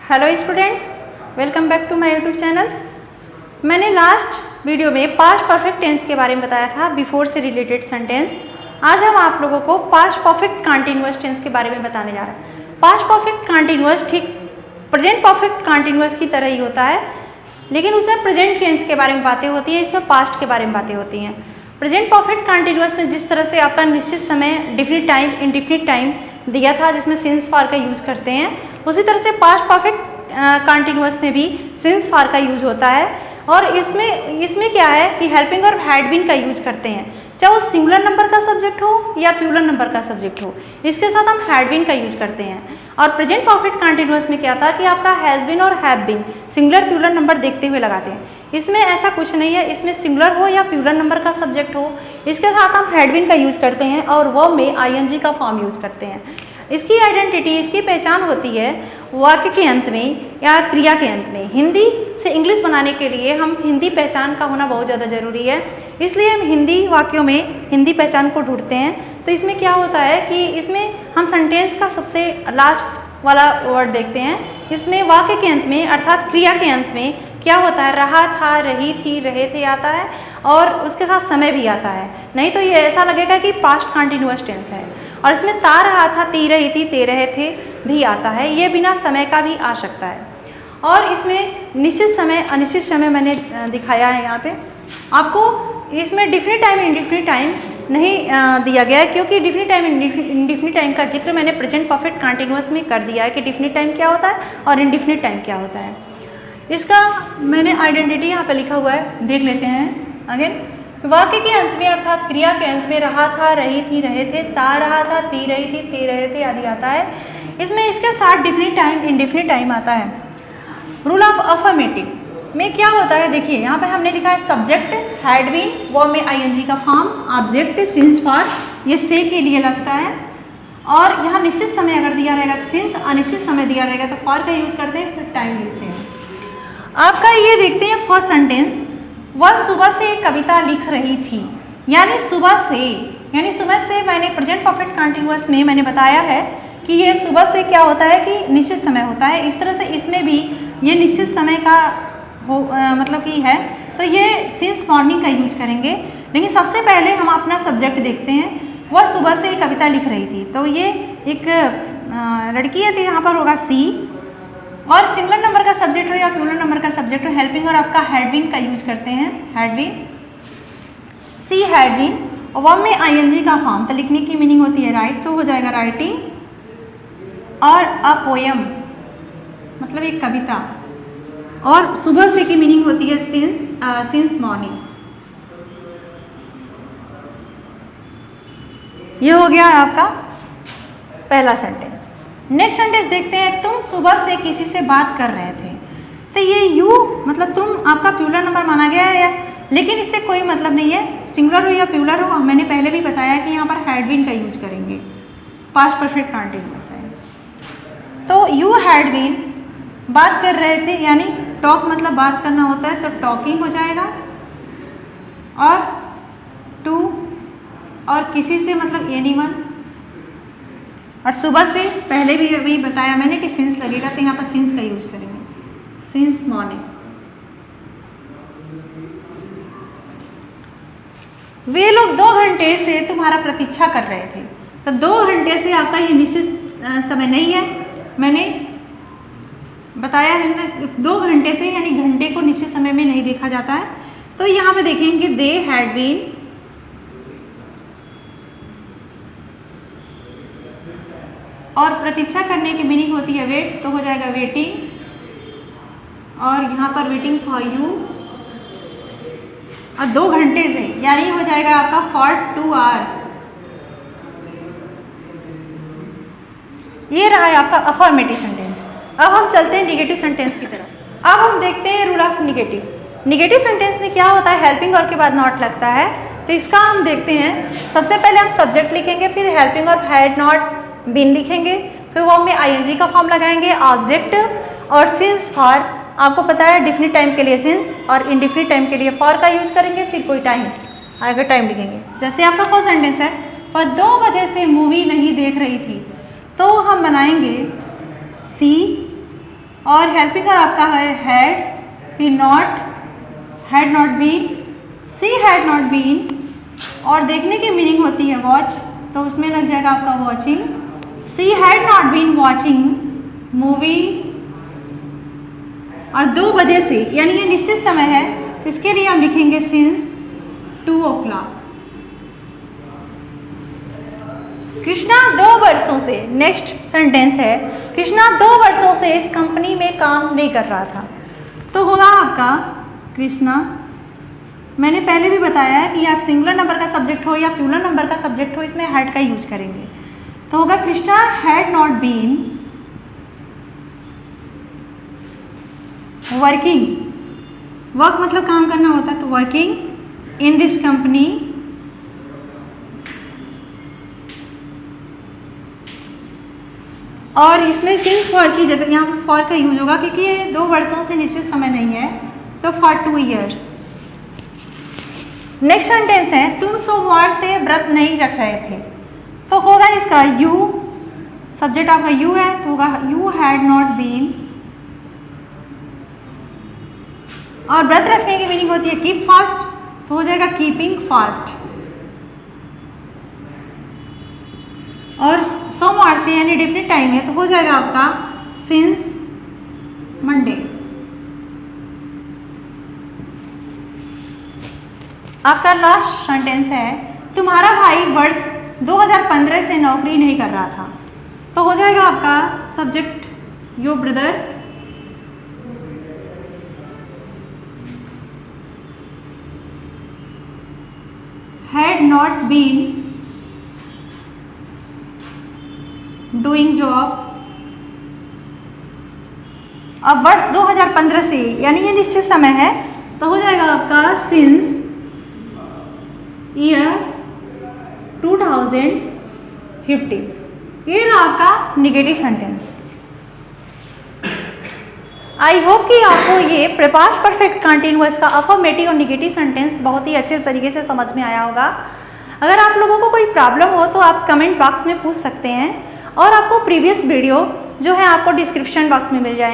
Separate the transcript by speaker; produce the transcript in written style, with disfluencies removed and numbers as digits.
Speaker 1: Hello students, welcome back to my YouTube channel. मैंने last video में past perfect tense के बारे में बताया था, बिफोर से रिलेटेड सेंटेंस। आज हम आप लोगों को पास्ट परफेक्ट कंटीन्यूअस टेंस के बारे में बताने जा रहे हैं। पास्ट परफेक्ट कंटीन्यूअस ठीक प्रेजेंट परफेक्ट कंटीन्यूअस की तरह ही होता है, लेकिन उसमें प्रेजेंट टेंस के बारे में बातें होती हैं, इसमें पास्ट के बारे में बातें होती हैं। प्रेजेंट परफेक्ट कंटीन्यूअस में जिस तरह से आपका निश्चित समय, डेफिनिट टाइम, इनडेफिनिट टाइम दिया था, जिसमें सिंस फॉर का यूज़ करते हैं, उसी तरह से पास्ट परफेक्ट कंटीन्यूअस में भी सिंस फॉर का यूज होता है। और इसमें क्या है कि हेल्पिंग और हैड बीन का यूज करते हैं, चाहे वो सिंगुलर नंबर का सब्जेक्ट हो या प्लूरल नंबर का सब्जेक्ट हो, इसके साथ हम हैड बीन का यूज करते हैं। और प्रेजेंट परफेक्ट कंटीन्यूअस में क्या था कि आपका हैज़ बीन और have been singular plural number देखते हुए लगाते हैं। इसमें ऐसा कुछ नहीं है, इसमें सिंगुलर हो या प्लूरल नंबर का सब्जेक्ट हो, इसके साथ हम हैड बीन का यूज करते हैं और वर्ब में आईएनजी का फॉर्म यूज करते हैं। इसकी आइडेंटिटी, इसकी पहचान होती है वाक्य के अंत में या क्रिया के अंत में। हिंदी से इंग्लिश बनाने के लिए हम हिंदी पहचान का होना बहुत ज़्यादा ज़रूरी है, इसलिए हम हिंदी वाक्यों में हिंदी पहचान को ढूंढते हैं। तो इसमें क्या होता है कि इसमें हम सेंटेंस का सबसे लास्ट वाला वर्ड देखते हैं। इसमें वाक्य के अंत में अर्थात क्रिया के अंत में क्या होता है, रहा था, रही थी, रहे थे आता है और उसके साथ समय भी आता है। नहीं तो ये ऐसा लगेगा कि पास्ट कंटीन्यूअस टेंस है। और इसमें ता रहा था, ती रही थी, ते रहे थे भी आता है, ये बिना समय का भी आ सकता है। और इसमें निश्चित समय, अनिश्चित समय मैंने दिखाया है यहाँ पे आपको। इसमें डिफिनिट टाइम, इंडेफिनिट टाइम नहीं दिया गया है, क्योंकि डिफिनिट टाइम, इंडेफिनिट टाइम का जिक्र मैंने प्रेजेंट परफेक्ट कंटीन्यूअस में कर दिया है कि डिफिनिट टाइम क्या होता है और इंडेफिनिट टाइम क्या होता है। इसका मैंने आइडेंटिटी यहाँ पे लिखा हुआ है, देख लेते हैं अगेन। वाक्य के अंत में अर्थात क्रिया के अंत में रहा था, रही थी, रहे थे, ता रहा था, ती रही थी, ते रहे थे आदि आता है। इसमें इसके साथ डिफिनिट टाइम, इंडेफिनिट टाइम आता है। रूल ऑफ अफर्मेटिव में क्या होता है, देखिए यहाँ पे हमने लिखा है सब्जेक्ट हैड बीन, वर्ब में आईएनजी का फॉर्म, ऑब्जेक्ट सिंस फॉर, ये से के लिए लगता है। और यहाँ निश्चित समय अगर दिया रहेगा तो सिंस, अनिश्चित समय दिया रहेगा तो फॉर का यूज करते हैं, फिर टाइम लिखते हैं। आपका ये देखते हैं फर्स्ट सेंटेंस, वह सुबह से एक कविता लिख रही थी। यानी सुबह से, यानी सुबह से मैंने प्रेजेंट परफेक्ट कंटीन्यूअस में मैंने बताया है कि ये सुबह से क्या होता है कि निश्चित समय होता है। इस तरह से इसमें भी ये निश्चित समय का मतलब कि है, तो ये सिंस मॉर्निंग का यूज करेंगे। लेकिन सबसे पहले हम अपना सब्जेक्ट देखते हैं। वह सुबह से एक कविता लिख रही थी, तो ये एक लड़की है, तो यहाँ पर होगा सी। और सिंगुलर नंबर का सब्जेक्ट हो या प्लूरल नंबर का सब्जेक्ट हो, हेल्पिंग और आपका हैड बीन का यूज करते हैं, had been, she had been. और वर्ब में आईएनजी का फॉर्म, तो लिखने की मीनिंग होती है राइट, तो हो जाएगा राइटिंग। और अ पोयम मतलब एक कविता। और सुबह से की मीनिंग होती है सिंस मॉर्निंग। ये हो गया आपका पहला सेंटेंस। नेक्स्ट सेंटेंस देखते हैं, तुम सुबह से किसी से बात कर रहे थे। तो ये यू मतलब तुम आपका प्लूरल नंबर माना गया है, लेकिन इससे कोई मतलब नहीं है, सिंगुलर हो या प्लूरल हो। मैंने पहले भी बताया कि यहाँ पर हैड बीन का यूज करेंगे, पास्ट परफेक्ट कंटीन्यूअस है। तो यू हैड बीन बात कर रहे थे, यानी टॉक मतलब बात करना होता है, तो टॉकिंग हो जाएगा। और टू और किसी से मतलब एनीवन। और सुबह से पहले भी अभी बताया मैंने कि सिंस लगेगा, तो यहाँ पर सिंस का यूज करेंगे, सिंस मॉर्निंग। वे लोग 2 घंटे से तुम्हारा प्रतीक्षा कर रहे थे। तो 2 घंटे से आपका ये निश्चित समय नहीं है, मैंने बताया है ना, 2 घंटे से यानी घंटे को निश्चित समय में नहीं देखा जाता है। तो यहाँ पे देखेंगे दे हैड बीन, और प्रतीक्षा करने की मीनिंग होती है वेट, तो हो जाएगा वेटिंग। और यहाँ पर वेटिंग फॉर यू। और 2 घंटे से यानी हो जाएगा आपका फॉर 2 आवर्स। ये रहा है आपका अफर्मेटिव सेंटेंस। अब हम चलते हैं निगेटिव सेंटेंस की तरफ। अब हम देखते हैं rule of negative. Negative sentence में क्या होता है, हेल्पिंग और के बाद नॉट लगता है, तो इसका हम देखते हैं। सबसे पहले हम सब्जेक्ट लिखेंगे, फिर हेल्पिंग और हैड नॉट बीन लिखेंगे, फिर वो में आईएनजी का फॉर्म लगाएंगे, ऑब्जेक्ट और सिंस फॉर। आपको पता है डिफिनिट टाइम के लिए सिंस और इंडेफिनिट टाइम के लिए फॉर का यूज करेंगे, फिर कोई टाइम आएगा टाइम लिखेंगे। जैसे आपका फर्स्ट सेंटेंस है, वह 2 बजे से मूवी नहीं देख रही थी, तो हम बनाएंगे सी और हेल्पिंग हर आपका है हैड, फिर not, had not been, she had not been, और देखने की मीनिंग होती है वॉच, तो उसमें लग जाएगा आपका watching. She had not been watching movie, और 2 बजे से, यानी ये निश्चित समय है, तो इसके लिए हम लिखेंगे सिंस 2 o'clock। कृष्णा 2 वर्षों से, नेक्स्ट सेंटेंस है, कृष्णा 2 वर्षों से इस कंपनी में काम नहीं कर रहा था, तो होगा आपका कृष्णा। मैंने पहले भी बताया है कि आप सिंगुलर नंबर का सब्जेक्ट हो या प्लूरल नंबर का सब्जेक्ट हो, इसमें हैड का यूज करेंगे, तो होगा Krishna had not been working, work मतलब काम करना होता है, तो वर्किंग इन दिस कंपनी और इसमें सिंस फॉर की जगह यहाँ पर फॉर का यूज होगा, क्योंकि ये 2 वर्षों से निश्चित समय नहीं है, तो फॉर 2 years। नेक्स्ट सेंटेंस है, तुम सोमवार से व्रत नहीं रख रहे थे, तो होगा इसका यू, सब्जेक्ट आपका यू है, तो होगा यू हैड नॉट बीन, और व्रत रखने की मीनिंग होती है कीप फास्ट, तो हो जाएगा कीपिंग फास्ट। और सोमवार से यानी डेफिनेट टाइम है, तो हो जाएगा आपका सिंस मंडे। आपका लास्ट सेंटेंस है, तुम्हारा भाई वर्ष 2015 से नौकरी नहीं कर रहा था, तो हो जाएगा आपका subject your brother, had not been doing job. अब वर्ष 2015 से, यानी ये निश्चित समय है, तो हो जाएगा आपका सिंस ईयर 2015। ये रहा आपका निगेटिव सेंटेंस। आई होप कि आपको ये पास्ट परफेक्ट कंटीन्यूअस का अफर्मेटिव और निगेटिव सेंटेंस बहुत ही अच्छे तरीके से समझ में आया होगा। अगर आप लोगों को कोई प्रॉब्लम हो तो आप कमेंट बॉक्स में पूछ सकते हैं, और आपको प्रीवियस वीडियो जो है आपको डिस्क्रिप्शन बॉक्स में मिल जाएंगे।